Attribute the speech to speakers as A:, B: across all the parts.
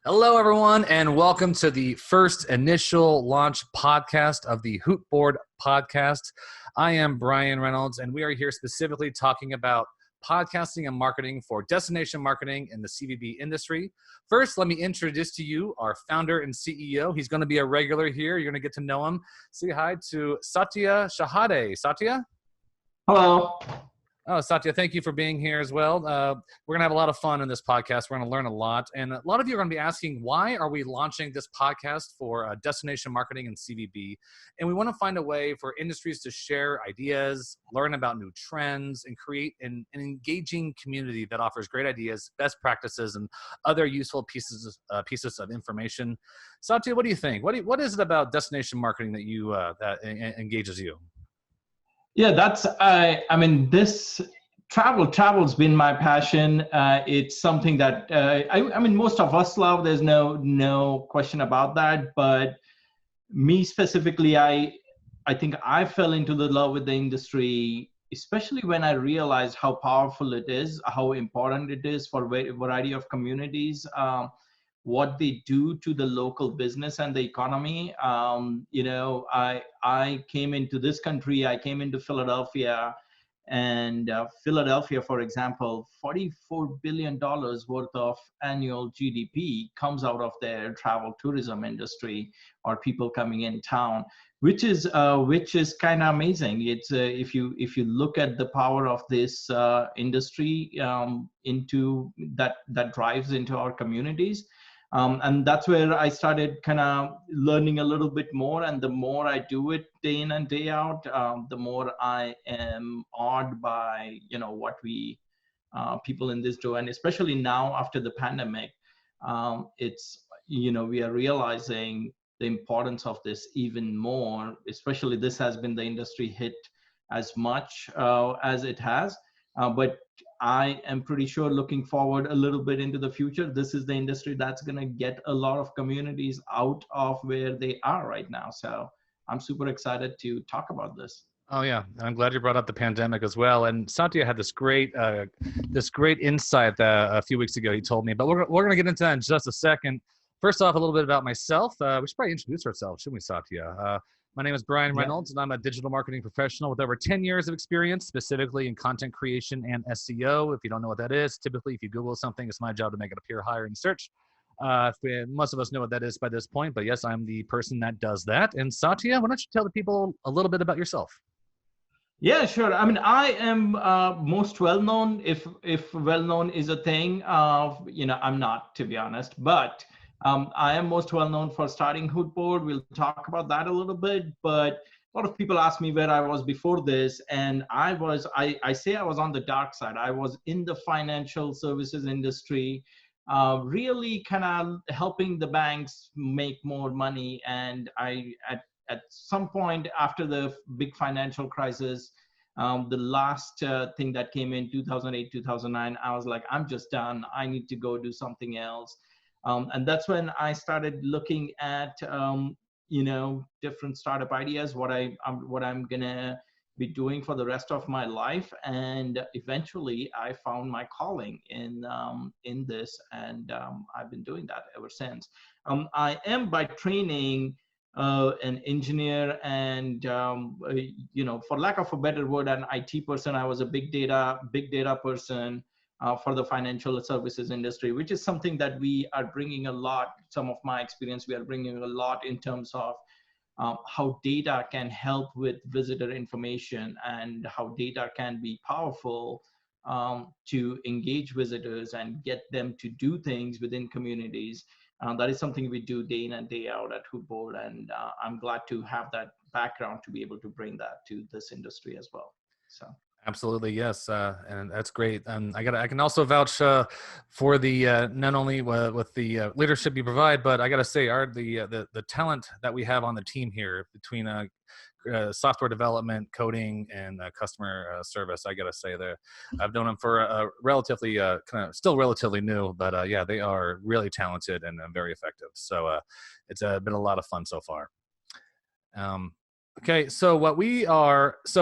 A: Hello, everyone, and welcome to the first initial launch podcast of the Hootboard podcast. I am Brian Reynolds, and we are here specifically talking about podcasting and marketing for destination marketing in the CVB industry. First, let me introduce to you our founder and CEO. He's going to be a regular here. You're going to get to know him. Say hi to Satya Shahade. Satya?
B: Hello.
A: Oh, Satya, thank you for being here as well. We're going to have a lot of fun in this podcast. We're going to learn a lot. And a lot of you are going to be asking, why are we launching this podcast for destination marketing and CVB? And we want to find a way for industries to share ideas, learn about new trends, and create an engaging community that offers great ideas, best practices, and other useful pieces of information. Satya, what do you think? What is it about destination marketing that engages you?
B: Yeah, this travel's been my passion. It's something that most of us love. There's no question about that. But me specifically, I think I fell into the love with the industry, especially when I realized how powerful it is, how important it is for a variety of communities. What they do to the local business and the economy. I came into this country, I came into Philadelphia, and Philadelphia, for example, $44 billion worth of annual GDP comes out of their travel tourism industry, or people coming in town, which is kind of amazing. It's if you look at the power of this industry into that drives into our communities. And that's where I started kind of learning a little bit more. And the more I do it day in and day out, the more I am awed by, what we people in this do. And especially now after the pandemic, we are realizing the importance of this even more, especially this has been the industry hit as much as it has. But I am pretty sure, looking forward a little bit into the future, this is the industry that's going to get a lot of communities out of where they are right now. So I'm super excited to talk about this.
A: Oh yeah, I'm glad you brought up the pandemic as well. And Satya had this great insight that a few weeks ago he told me. But we're going to get into that in just a second. First off, a little bit about myself. We should probably introduce ourselves, shouldn't we, Satya? My name is Brian Reynolds, and I'm a digital marketing professional with over 10 years of experience, specifically in content creation and SEO. If you don't know what that is, typically if you Google something, it's my job to make it appear higher in search. Most of us know what that is by this point, but yes, I'm the person that does that. And Satya, why don't you tell the people a little bit about yourself?
B: Yeah, sure. I am most well known, if well known is a thing. I'm not, to be honest, but I am most well known for starting Hootboard. We'll talk about that a little bit, but a lot of people ask me where I was before this, and I say I was on the dark side. I was in the financial services industry, really kind of helping the banks make more money. And at some point after the big financial crisis, the last thing that came in 2008, 2009, I was like, I'm just done. I need to go do something else. And that's when I started looking at, different startup ideas, what I'm gonna be doing for the rest of my life. And eventually I found my calling in this, and I've been doing that ever since. I am by training an engineer, and for lack of a better word, an IT person. I was a big data person for the financial services industry, which is something that we are bringing a lot. Some of my experience, we are bringing a lot in terms of how data can help with visitor information, and how data can be powerful to engage visitors and get them to do things within communities. That is something we do day in and day out at Hootboard, and I'm glad to have that background to be able to bring that to this industry as well. So.
A: Absolutely, yes, and that's great. I can also vouch for the not only with the leadership you provide, but I got to say, the talent that we have on the team here between software development, coding, and customer service. I got to say that I've known them for relatively still relatively new, but yeah, they are really talented and very effective. So it's been a lot of fun so far. Okay, so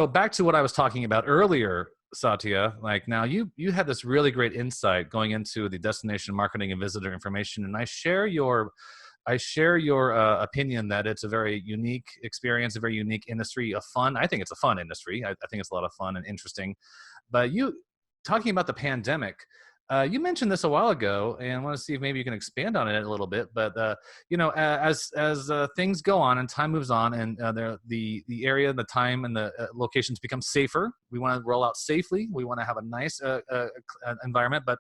A: back to what I was talking about earlier. Satya, like now you had this really great insight going into the destination marketing and visitor information, and I share your opinion that it's a very unique experience, a very unique industry, a fun. I think it's a fun industry. I think it's a lot of fun and interesting. But you talking about the pandemic, you mentioned this a while ago, and I want to see if maybe you can expand on it a little bit. But as things go on and time moves on, and the area, the time, and the locations become safer, we want to roll out safely. We want to have a nice environment, but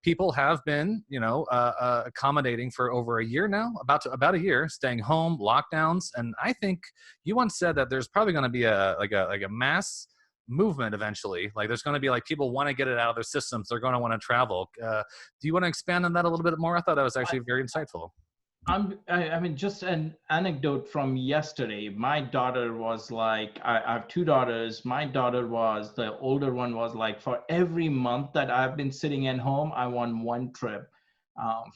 A: people have been, accommodating for over a year now, about a year, staying home, lockdowns, and I think you once said that there's probably going to be a mass movement eventually. Like there's going to be like people want to get it out of their systems. They're going to want to travel. Do you want to expand on that a little bit more? I thought that was actually very insightful.
B: I mean, just an anecdote from yesterday. My daughter was like, I have two daughters. My daughter was, the older one was like, for every month that I've been sitting at home, I want one trip, um,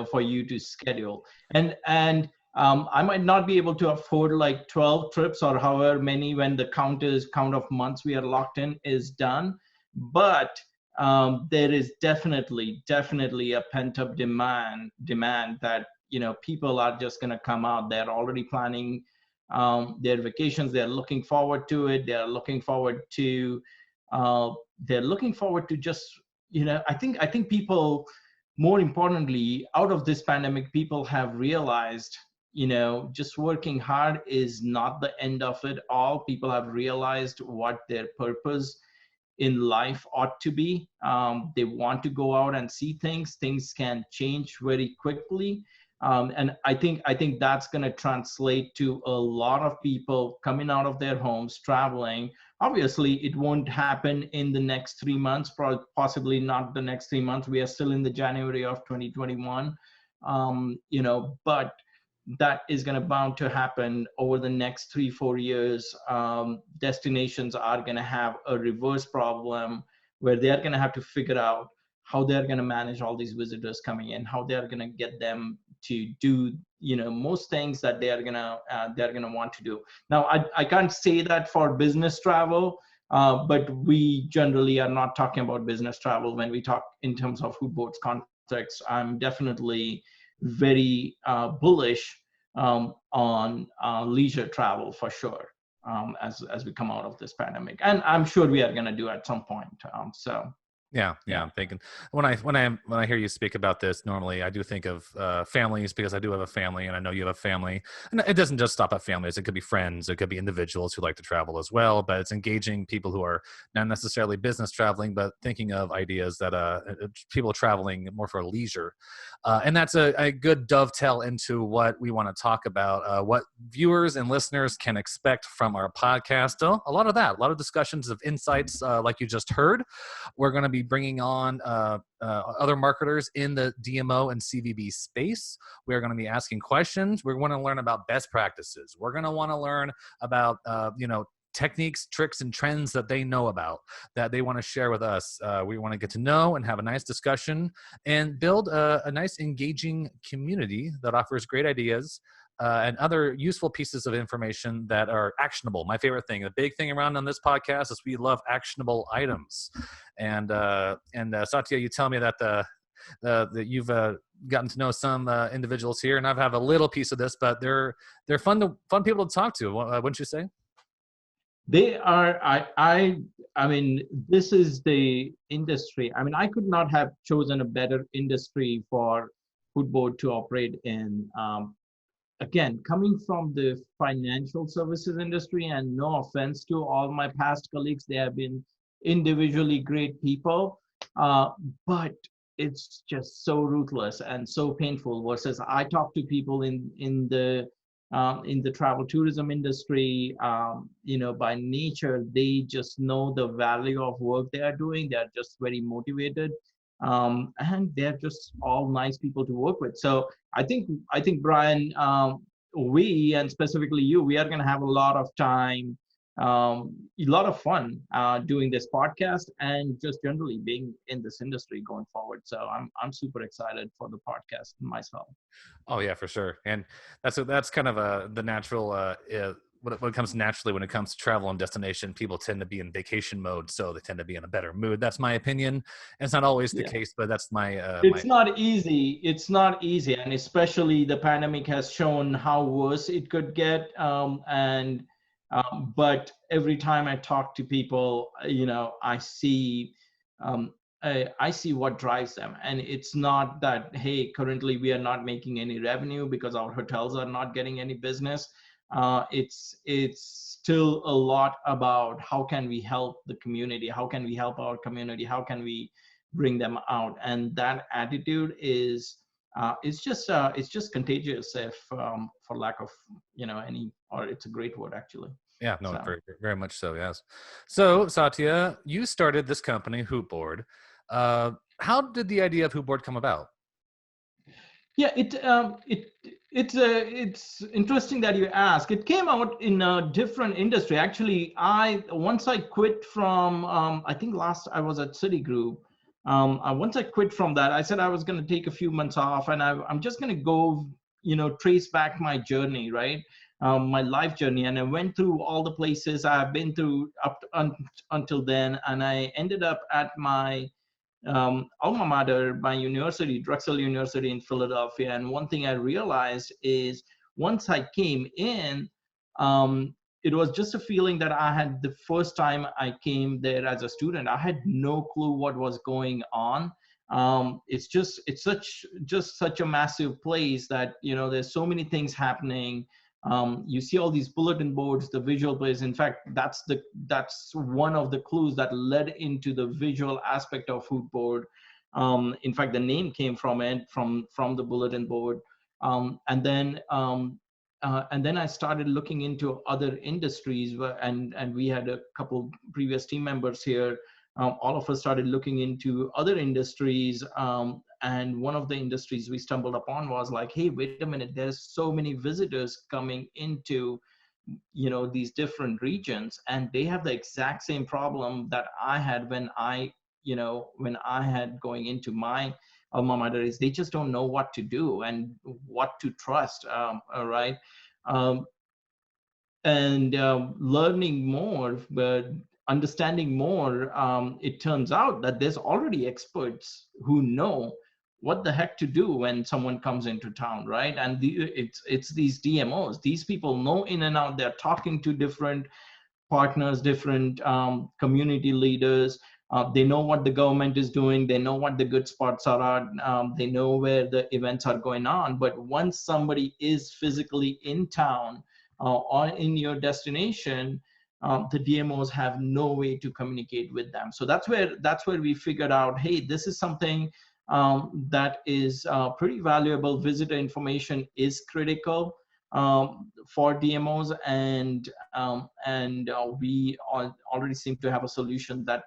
B: for you to schedule. And I might not be able to afford like 12 trips or however many when the count of months we are locked in is done. But there is definitely a pent up demand that people are just going to come out. They're already planning their vacations. They're looking forward to it. They're looking forward to just, I think people, more importantly, out of this pandemic, people have realized, just working hard is not the end of it all. People have realized what their purpose in life ought to be. They want to go out and see things. Things can change very quickly. And I think that's going to translate to a lot of people coming out of their homes, traveling. Obviously, it won't happen in the next 3 months, possibly not the next 3 months. We are still in the January of 2021, but that is going to bound to happen over the next 3-4 years. Destinations are going to have a reverse problem where they're going to have to figure out how they're going to manage all these visitors coming in, how they're going to get them to do most things that they're going to want to do. Now, I can't say that for business travel, but we generally are not talking about business travel when we talk in terms of Hoot Boat's context. I'm definitely very bullish on leisure travel for sure, as we come out of this pandemic, and I'm sure we are going to do at some point.
A: Yeah, I'm thinking when I hear you speak about this, normally I do think of families, because I do have a family, and I know you have a family. And it doesn't just stop at families; it could be friends, it could be individuals who like to travel as well. But it's engaging people who are not necessarily business traveling, but thinking of ideas that people traveling more for leisure. And that's a good dovetail into what we want to talk about. What viewers and listeners can expect from our podcast. A lot of discussions of insights, like you just heard. We're going to be bringing on other marketers in the DMO and CVB space. We're going to be asking questions. We're going to learn about best practices. We're going to want to learn about, techniques, tricks, and trends that they know about, that they want to share with us. We want to get to know and have a nice discussion and build a nice engaging community that offers great ideas and other useful pieces of information that are actionable. My favorite thing, the big thing around on this podcast, is we love actionable items. And Satya, you tell me that that you've gotten to know some individuals here, and I've had a little piece of this, but they're fun people to talk to. Wouldn't you say?
B: They are. I mean, this is the industry. I mean, I could not have chosen a better industry for Hoot Boat to operate in. Again, coming from the financial services industry, and no offense to all my past colleagues, they have been individually great people, but it's just so ruthless and so painful. Versus, I talk to people in the travel tourism industry. By nature, they just know the value of work they are doing. They are just very motivated, and they're just all nice people to work with. So I think Bryan, we, and specifically you, we are going to have a lot of time, a lot of fun doing this podcast and just generally being in this industry going forward. So I'm super excited for the podcast myself.
A: Oh yeah, for sure. And that's kind of the natural when it comes naturally, when it comes to travel and destination, people tend to be in vacation mode, so they tend to be in a better mood. That's my opinion. And it's not always the
B: Yeah.
A: case, but that's my
B: It's not easy. It's not easy. And especially the pandemic has shown how worse it could get. But every time I talk to people, I see, um, I see what drives them. And it's not that, hey, currently we are not making any revenue because our hotels are not getting any business. It's still a lot about how can we help the community? How can we help our community? How can we bring them out? And that attitude is it's just contagious, if for lack of any, or it's a great word actually.
A: yeah, no,
B: So
A: very, very much so. Yes. So Satya, you started this company, Hoopboard. How did the idea of Hoopboard come about?
B: yeah, it's interesting that you ask. It came out in a different industry. Actually, once I quit from I think last I was at Citigroup. Once I quit from that, I said I was going to take a few months off, and I'm just going to go, trace back my journey, right? My life journey, and I went through all the places I've been through until then, and I ended up at my alma mater, my university, Drexel University in Philadelphia. And one thing I realized is once I came in, it was just a feeling that I had the first time I came there as a student. I had no clue what was going on. It's such a massive place that there's so many things happening. You see all these bulletin boards, the visual plays. In fact, that's one of the clues that led into the visual aspect of food board. In fact, the name came from it, from the bulletin board. And then I started looking into other industries, and we had a couple previous team members here. All of us started looking into other industries. And one of the industries we stumbled upon was like, hey, wait a minute, there's so many visitors coming into these different regions, and they have the exact same problem that I had when I had going into my alma mater. Is they just don't know what to do and what to trust. All right. um, and learning more, but understanding more, it turns out that there's already experts who know what the heck to do when someone comes into town, right? And it's these DMOs. These people know in and out. They're talking to different partners, different community leaders. They know what the government is doing. They know what the good spots are. They know where the events are going on. But once somebody is physically in town or in your destination, the DMOs have no way to communicate with them. So that's where we figured out, hey, this is something that is pretty valuable. Visitor information is critical for DMOs, and we already seem to have a solution that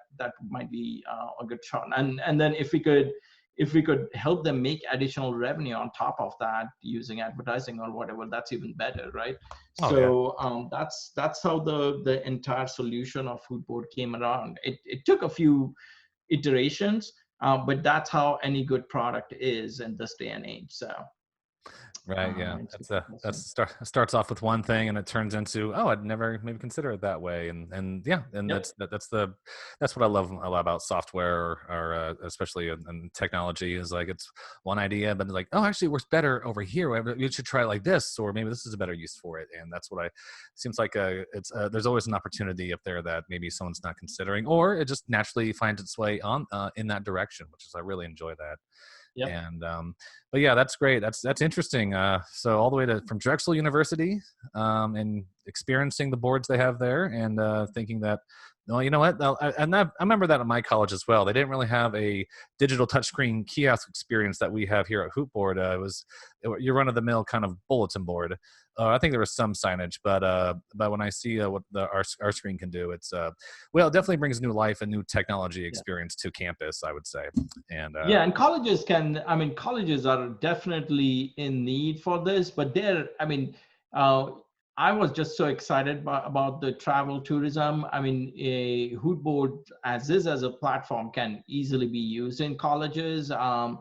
B: might be a good shot. And then if we could help them make additional revenue on top of that using advertising or whatever, that's even better, right?
A: Oh,
B: So that's how the entire solution of Foodboard came around. It took a few iterations, but that's how any good product is in this day and age. So
A: right. Yeah.
B: it's
A: Starts off with one thing and it turns into, oh, I'd never maybe consider it that way. And yeah, and
B: Yep.
A: that's what I love a lot about software, or especially in technology, is like, it's one idea, but it's like, oh, actually it works better over here. You should try it like this, or maybe this is a better use for it. And that's what seems like there's always an opportunity up there that maybe someone's not considering, or it just naturally finds its way on in that direction, which is, I really enjoy that.
B: Yep.
A: And but yeah, that's great. That's interesting. So all the way from Drexel University, and experiencing the boards they have there, and thinking that, well, you know what? I remember that at my college as well. They didn't really have a digital touchscreen kiosk experience that we have here at Hoopboard. It was your run of the mill kind of bulletin board. I think there was some signage, but when I see what our screen can do, it's well, it definitely brings new life and new technology experience to campus, I would say. And
B: yeah, and colleges are definitely in need for this, but I was just so excited about the travel tourism. I mean, a Hootboard as a platform can easily be used in colleges, uh,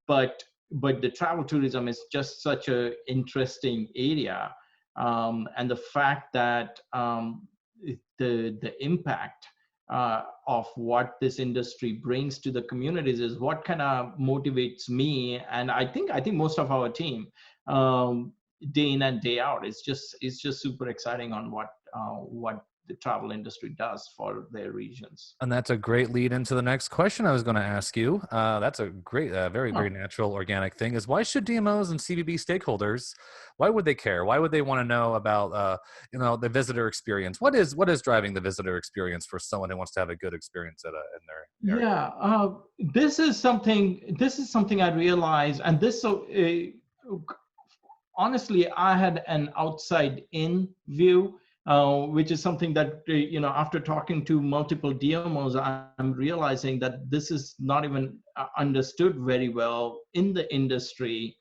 B: but the travel tourism is just such a interesting area. and the fact that the impact of what this industry brings to the communities is what kind of motivates me, and I think most of our team, day in and day out. It's just super exciting on what the travel industry does for their regions.
A: And that's a great lead into the next question I was going to ask you. That's a great, very, very
B: Oh.
A: natural, organic thing. Is why should DMOs and CBB stakeholders? Why would they care? Why would they want to know about, the visitor experience? What is driving the visitor experience for someone who wants to have a good experience in their area?
B: Yeah, this is something I realized, and honestly, I had an outside in view, which is something that, after talking to multiple DMOs, I'm realizing that this is not even understood very well in the industry.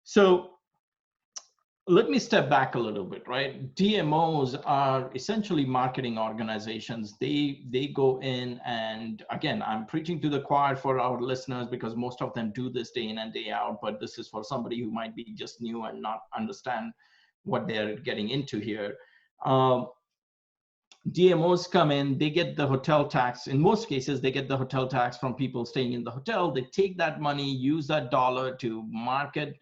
B: So let me step back a little bit, right? DMOs are essentially marketing organizations. They go in, and again, I'm preaching to the choir for our listeners because most of them do this day in and day out, but this is for somebody who might be just new and not understand what they're getting into here. Um, DMOs come in, they get the hotel tax. In most cases, they get the hotel tax from people staying in the hotel. They take that money, use that dollar to market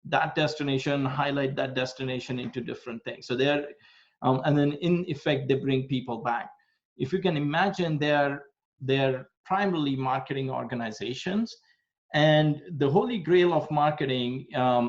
B: that destination, highlight that destination into different things. So and then in effect, they bring people back. If you can imagine, they're primarily marketing organizations, and the holy grail of marketing,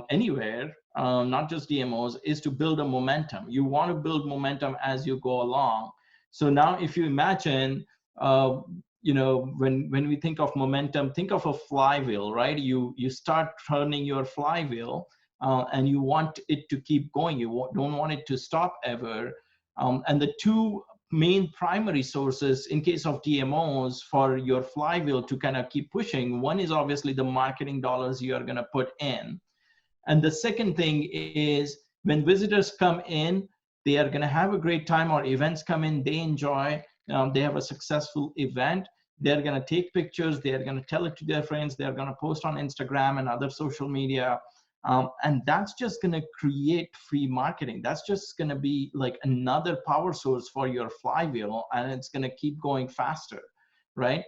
B: anywhere, not just DMOs, is to build a momentum. You want to build momentum as you go along. So now, if you imagine, when we think of momentum, think of a flywheel, right? You start turning your flywheel, and you want it to keep going. You don't want it to stop ever. And the two main primary sources in case of DMOs for your flywheel to kind of keep pushing, one is obviously the marketing dollars you are going to put in. And the second thing is, when visitors come in, they are going to have a great time, or events come in, they enjoy, they have a successful event. They're going to take pictures, they're going to tell it to their friends, they're going to post on Instagram and other social media. And that's just going to create free marketing. That's just going to be like another power source for your flywheel, and it's going to keep going faster, right?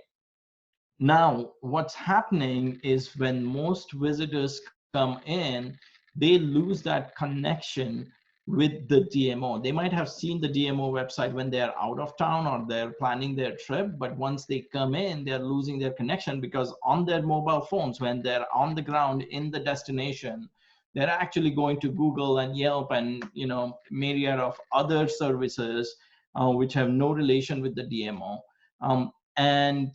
B: Now, what's happening is when most visitors come in, they lose that connection with the DMO. They might have seen the DMO website when they're out of town or they're planning their trip, but once they come in, they're losing their connection, because on their mobile phones, when they're on the ground in the destination, they're actually going to Google and Yelp and myriad of other services, which have no relation with the DMO. And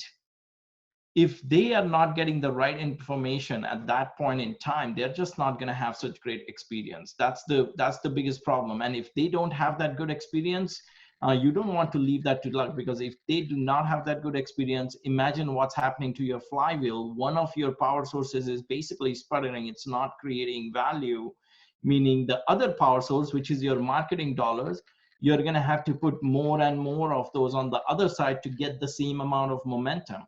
B: if they are not getting the right information at that point in time, they're just not going to have such great experience. That's the biggest problem. And if they don't have that good experience, you don't want to leave that to luck, because if they do not have that good experience, imagine what's happening to your flywheel. One of your power sources is basically sputtering. It's not creating value, meaning the other power source, which is your marketing dollars, you're going to have to put more and more of those on the other side to get the same amount of momentum.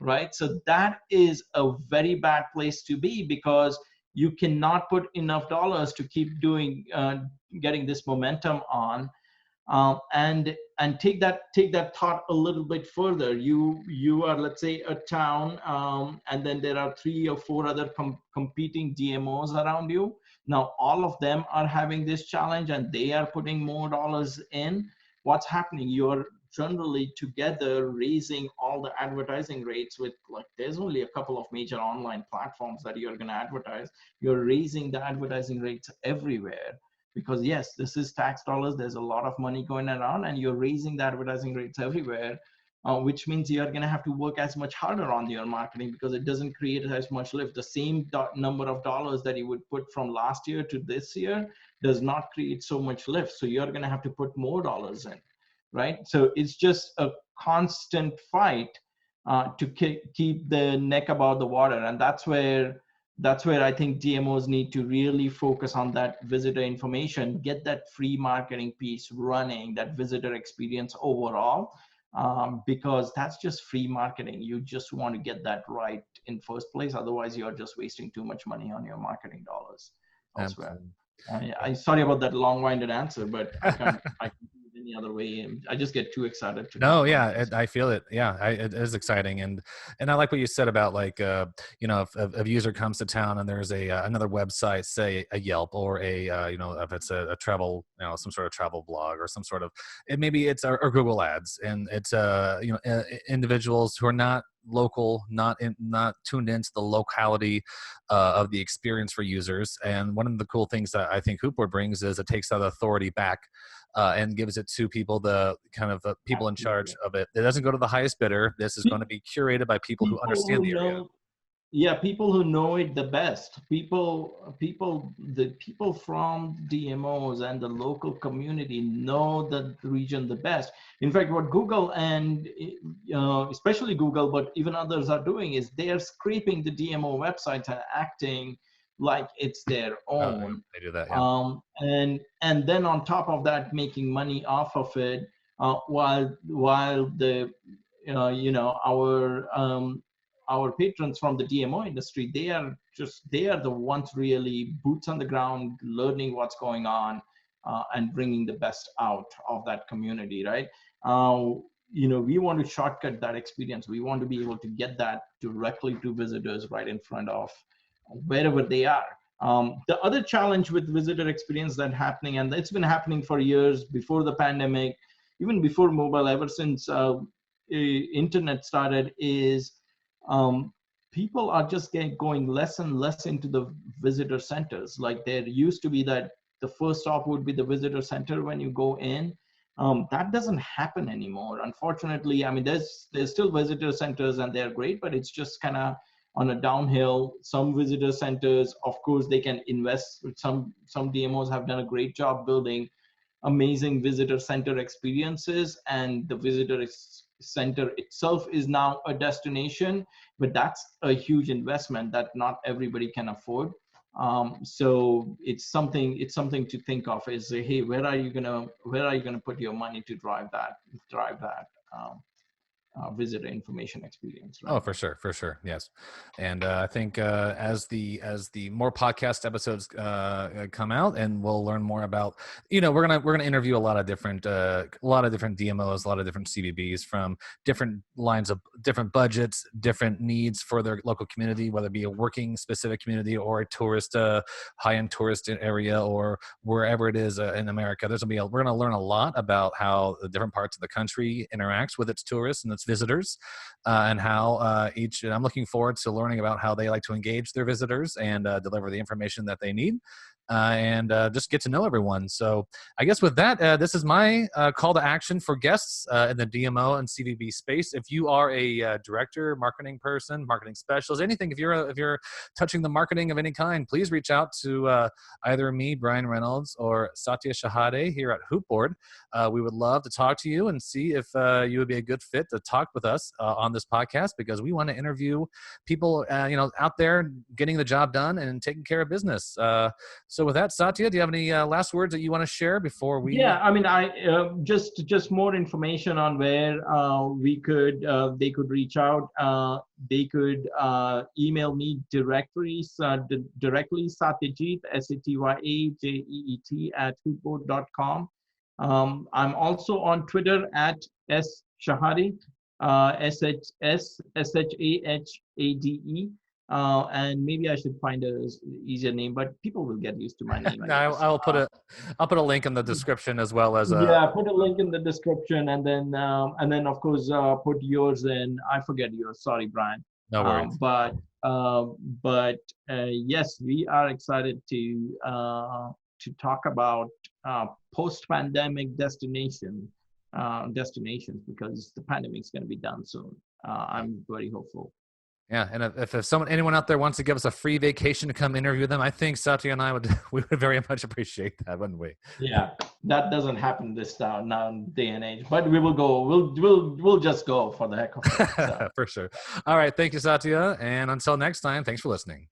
B: Right? So that is a very bad place to be, because you cannot put enough dollars to keep getting this momentum on. And take that thought a little bit further. You are, let's say, a town, and then there are 3 or 4 other competing DMOs around you. Now all of them are having this challenge, and they are putting more dollars in. What's happening? You're generally together raising all the advertising rates with, like, there's only a couple of major online platforms that you're going to advertise. You're raising the advertising rates everywhere, because yes, this is tax dollars. There's a lot of money going around, and you're raising the advertising rates everywhere, which means you're going to have to work as much harder on your marketing, because it doesn't create as much lift. The same number of dollars that you would put from last year to this year does not create so much lift. So you're going to have to put more dollars in. Right? So it's just a constant fight to keep the neck above the water. And that's where I think DMOs need to really focus on that visitor information, get that free marketing piece running, that visitor experience overall, because that's just free marketing. You just want to get that right in first place. Otherwise, you're just wasting too much money on your marketing dollars elsewhere. Sorry about that long-winded answer, but I can't do it any other way. I just get too excited to
A: No,
B: talk
A: yeah,
B: about this.
A: I feel it. Yeah, it is exciting, and I like what you said about like, if a user comes to town and there's another website, say a Yelp or if it's a travel, some sort of travel blog or some sort of, maybe it's or Google Ads, and it's individuals who are not local, not tuned into the locality of the experience for users. And one of the cool things that I think Hoopboard brings is it takes that authority back and gives it to people, the kind of the people in charge of it. It doesn't go to the highest bidder. This is going to be curated by people who understand the area.
B: People who know it the best. The people from DMOs and the local community know the region the best. In fact, what Google and especially Google, but even others are doing is they are scraping the DMO websites and acting like it's their own.
A: They do that, yeah.
B: And then on top of that, making money off of it, while the our patrons from the DMO industry, they are the ones really boots on the ground, learning what's going on, and bringing the best out of that community, right? We want to shortcut that experience. We want to be able to get that directly to visitors right in front of wherever they are. The other challenge with visitor experience that's happening, and it's been happening for years before the pandemic, even before mobile, ever since internet started, is people are just going less and less into the visitor centers. Like there used to be that the first stop would be the visitor center when you go in. That doesn't happen anymore, unfortunately. I mean, there's still visitor centers and they're great, but it's just kind of on a downhill. Some visitor centers, of course, they can invest. Some DMOs have done a great job building amazing visitor center experiences, and the visitor center itself is now a destination, but that's a huge investment that not everybody can afford. So it's something to think of, is hey, where are you gonna put your money to drive that visitor information experience, right?
A: Oh, for sure, yes. And I think as the more podcast episodes come out, and we'll learn more about, we're gonna interview a lot of different DMOs, a lot of different CBBs from different lines of different budgets, different needs for their local community, whether it be a working specific community or a tourist, high-end tourist area, or wherever it is in America. We're gonna learn a lot about how the different parts of the country interacts with its tourists and its visitors, and how and I'm looking forward to learning about how they like to engage their visitors and deliver the information that they need, and just get to know everyone. So I guess with that, this is my call to action for guests in the DMO and CVB space. If you are a director, marketing person, marketing specialist, anything, if you're touching the marketing of any kind, please reach out to either me, Brian Reynolds, or Satya Shahade here at Hoopboard. We would love to talk to you and see if you would be a good fit to talk with us on this podcast, because we want to interview people out there getting the job done and taking care of business. So with that, Satya, do you have any last words that you want to share before we?
B: Yeah, I mean, I just more information on where they could reach out. They could email me directly, Satyajit, SATYAJEET @hoopboard.com. I'm also on Twitter at sshahade, SHAHADE. And maybe I should find a easier name, but people will get used to my name.
A: I'll put a link in the description, as well as
B: put a link in the description, and then of course put yours in. I forget yours. Sorry, Brian.
A: No worries.
B: But yes, we are excited to talk about post-pandemic destinations, because the pandemic is going to be done soon. I'm very hopeful.
A: Yeah, and if anyone out there wants to give us a free vacation to come interview them, I think Satya and I would very much appreciate that, wouldn't we?
B: Yeah, that doesn't happen this now day and age, but we will go. We'll just go for the heck of it. So.
A: For sure. All right, thank you, Satya, and until next time, thanks for listening.